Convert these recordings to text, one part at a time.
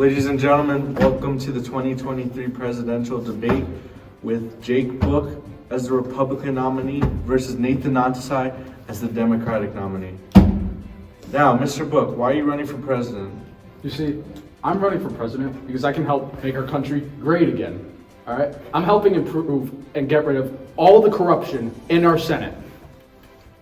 Ladies and gentlemen, welcome to the 2023 presidential debate with Jake Book as the Republican nominee versus Nathan Nantasai as the Democratic nominee. Now, Mr. Book, why are you running for president? You see, I'm running for president because I can help make our country great again. All right? I'm helping improve and get rid of all the corruption in our Senate.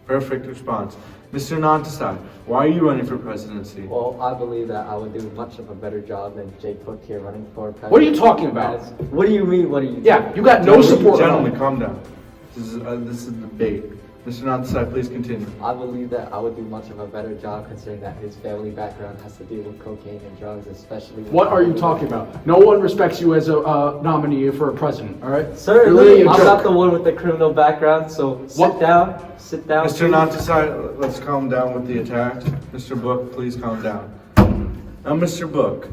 Perfect response. Mr. Nantasai, why are you running for presidency? Well, I believe that I would do much of a better job than Jake Book here running for president. What are you talking about? What do you mean, what are you Yeah, you got no support. Gentlemen, calm down. This is a debate. Mr. Nantasai, please continue. I believe that I would do much of a better job considering that his family background has to deal with cocaine and drugs, especially... What are you talking about? No one respects you as a nominee for a president, all right? Certainly, I'm not the one with the criminal background, so sit down. Mr. Nantasai, let's calm down with the attacks. Mr. Book, please calm down. Now, Mr. Book,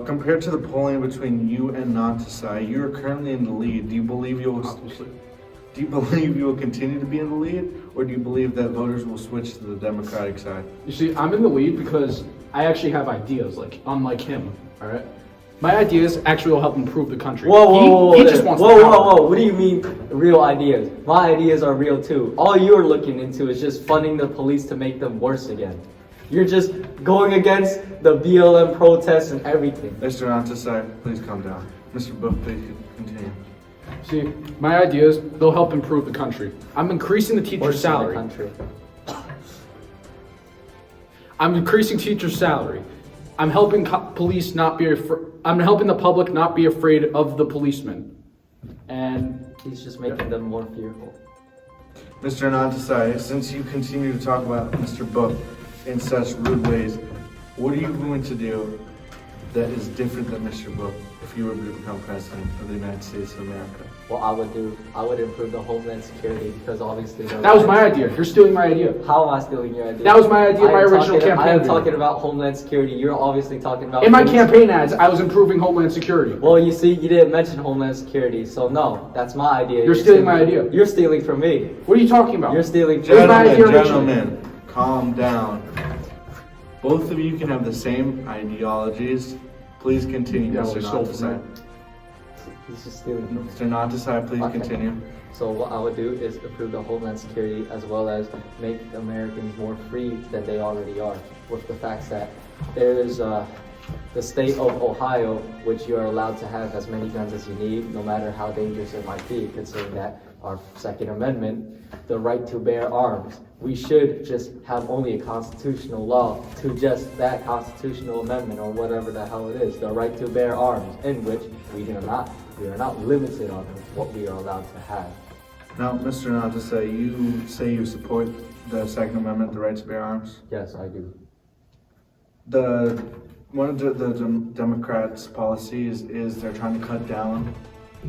compared to the polling between you and Nantasai, you are currently in the lead. Do you believe you will continue to be in the lead, or do you believe that voters will switch to the Democratic side? You see, I'm in the lead because I actually have ideas, unlike him, all right? My ideas actually will help improve the country. Whoa, he just wants the power. What do you mean real ideas? My ideas are real too. All you're looking into is just funding the police to make them worse again. You're just going against the BLM protests and everything. Mr. Nantasai, please calm down. Mr. Book, please continue. See, my ideas, they'll help improve the country. I'm increasing the teacher's salary. I'm increasing teacher's salary. I'm helping police not be I'm helping the public not be afraid of the policemen. And he's just making them more fearful. Mr. Nantasai, since you continue to talk about Mr. Book in such rude ways, what are you going to do that is different than Mr. Book if you were to become president of the United States of America? What I would improve the Homeland Security because obviously... That was my idea. You're stealing my idea. How am I stealing your idea? That was my idea, my original campaign. I am talking about Homeland Security. You're obviously talking about... In my campaign ads, I was improving Homeland Security. Well, you see, you didn't mention Homeland Security, so no, that's my idea. You're stealing my idea. You're stealing from me. What are you talking about? You're stealing from me. Gentlemen, calm down. Both of you can have the same ideologies. Please continue, Mr. Nantasai. He's just stealing. Mr. Nantasai, please continue. So what I would do is improve the Homeland Security as well as make Americans more free than they already are. With the fact that there is the state of Ohio, which you are allowed to have as many guns as you need, no matter how dangerous it might be, considering that our Second Amendment, the right to bear arms. We should just have only a constitutional law to just that constitutional amendment or whatever the hell it is, the right to bear arms, in which we are not limited on what we are allowed to have. Now, Mr. Nantasai, you say you support the Second Amendment, the right to bear arms? Yes, I do. One of the Democrats' policies is they're trying to cut down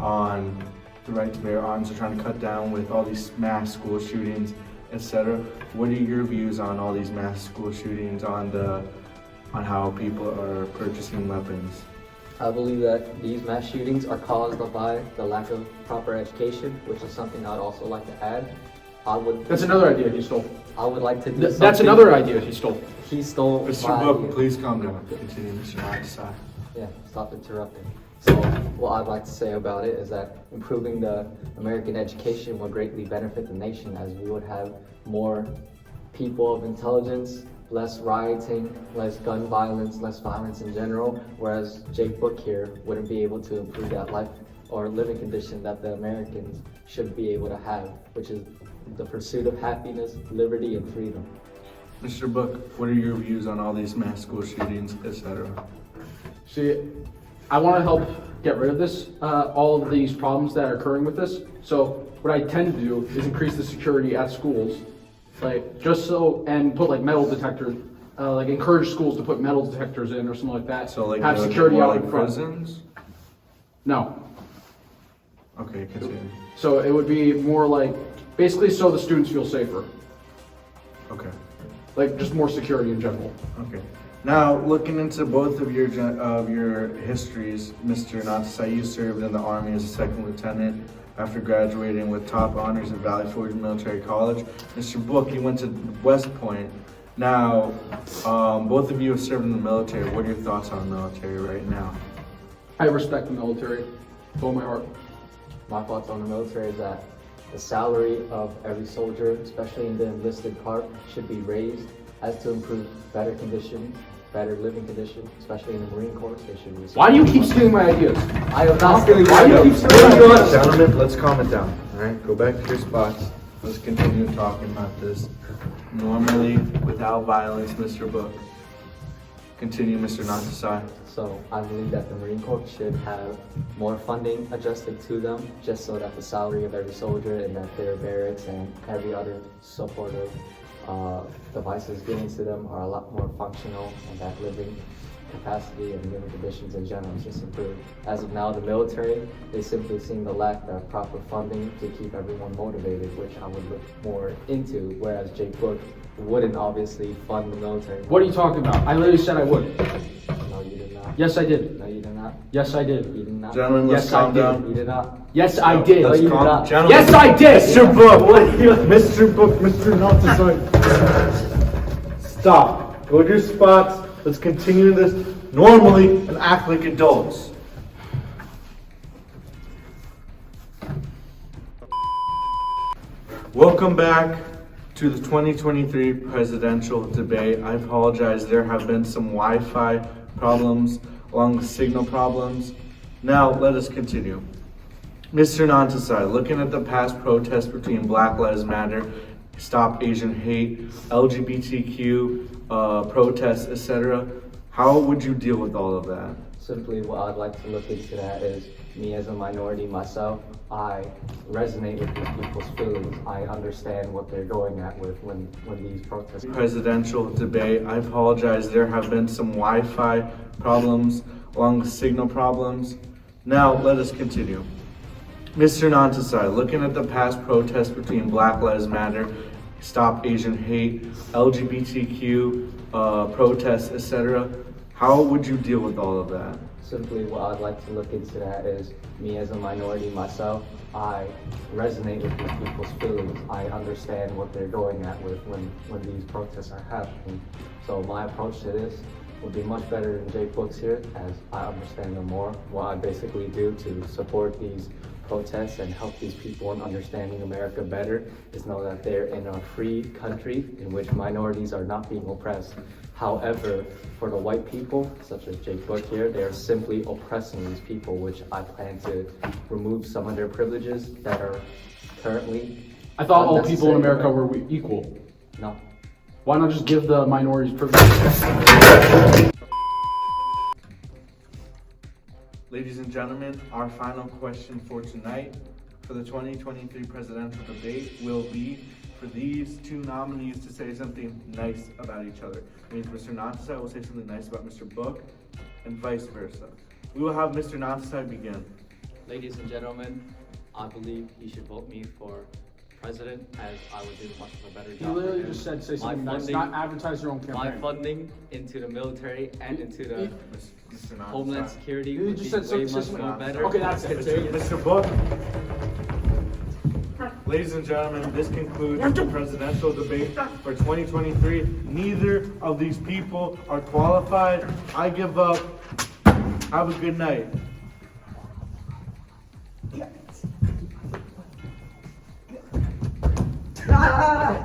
on the right to bear arms. They're trying to cut down with all these mass school shootings, etc. What are your views on all these mass school shootings, on how people are purchasing weapons? I believe that these mass shootings are caused by the lack of proper education, which is something I'd also like to add. That's another idea he stole. I would like to do something. That's another idea he stole. He stole Mr. Book, please calm down. Continue, Mr. Nantasai. Yeah, stop interrupting. So what I'd like to say about it is that improving the American education would greatly benefit the nation, as we would have more people of intelligence, less rioting, less gun violence, less violence in general, whereas Jake Book here wouldn't be able to improve that life or living condition that the Americans should be able to have, which is the pursuit of happiness, liberty, and freedom. Mr. Book, what are your views on all these mass school shootings, etc.? See, I want to help get rid of this, all of these problems that are occurring with this. So what I tend to do is increase the security at schools, and put metal detectors, encourage schools to put metal detectors in or something like that. So have security out in front. Prisons? No. Okay, continue. So it would be more basically so the students feel safer. Okay. Just more security in general. Okay. Now, looking into both of your histories, Mr. Nantasai, you served in the Army as a second lieutenant after graduating with top honors at Valley Forge Military College. Mr. Book, you went to West Point Now, both of you have served in the military. What are your thoughts on the military right now? I respect the military with all my heart. My thoughts on the military is that the salary of every soldier, especially in the enlisted part, should be raised as to improve better conditions, better living conditions, especially in the Marine Corps. They should receive. Why do you keep stealing my ideas? I am not stealing Why do you keep stealing my ideas? Gentlemen, let's calm it down. All right, go back to your spots. Let's continue talking about this normally, without violence, Mr. Book. Continue, Mr. Natasai. So I believe that the Marine Corps should have more funding adjusted to them, just so that the salary of every soldier and that their barracks and every other supportive devices given to them are a lot more functional, and that living capacity and living conditions in general is just improved. As of now, the military, they simply seem to lack the proper funding to keep everyone motivated, which I would look more into, whereas Jake Book wouldn't obviously fund the military. What are you talking about? I literally said I would. No, you did not. Yes, I did. No, you did not. Yes, I did. You did not. Gentlemen, let's Yes, I calm did. down. You did not. Yes, I did. No, you did not. Gentlemen, Yes, I did. Mr. Book, Mr. Book, Mr. Natasai. Stop. Go to your spots. Let's continue this normally and act like adults. Welcome back to the 2023 presidential debate. I apologize, there have been some Wi-Fi problems along with signal problems. Now, let us continue. Mr. Natasai, looking at the past protests between Black Lives Matter, Stop Asian Hate, LGBTQ protests, etc., how would you deal with all of that? Simply what I'd like to look into that is, me as a minority myself, I resonate with these people's feelings. I understand what they're going at with when these protests. Presidential debate. I apologize, there have been some Wi-Fi problems along with signal problems. Now, let us continue. Mr. Natasai, looking at the past protests between Black Lives Matter, Stop Asian Hate, LGBTQ protests, etc., how would you deal with all of that? Simply what I'd like to look into that is, me as a minority myself, I resonate with these people's feelings. I understand what they're going at with when these protests are happening. So my approach to this would be much better than Jake Book's here, as I understand them more. What I basically do to support these protests and help these people in understanding America better is know that they're in a free country in which minorities are not being oppressed. However, for the white people, such as Jake Book here, they are simply oppressing these people, which I plan to remove some of their privileges that are currently. I thought all people in unnecessary. America were equal. No. Why not just give the minorities privileges? Ladies and gentlemen, our final question for tonight for the 2023 presidential debate will be for these two nominees to say something nice about each other. It means Mr. Natasai will say something nice about Mr. Book and vice versa. We will have Mr. Natasai begin. Ladies and gentlemen, I believe you should vote me for president, as I would do much of a better job. You literally than him. just said say something My nice, funding- not advertise your own My campaign. funding into the military and into the Mr. Natasai. Homeland Security You would just be said so- way say much something more nice. better. Okay, that's it. Say it. Mr. Book. Ladies and gentlemen, this concludes the presidential debate for 2023. Neither of these people are qualified. I give up. Have a good night. Ah!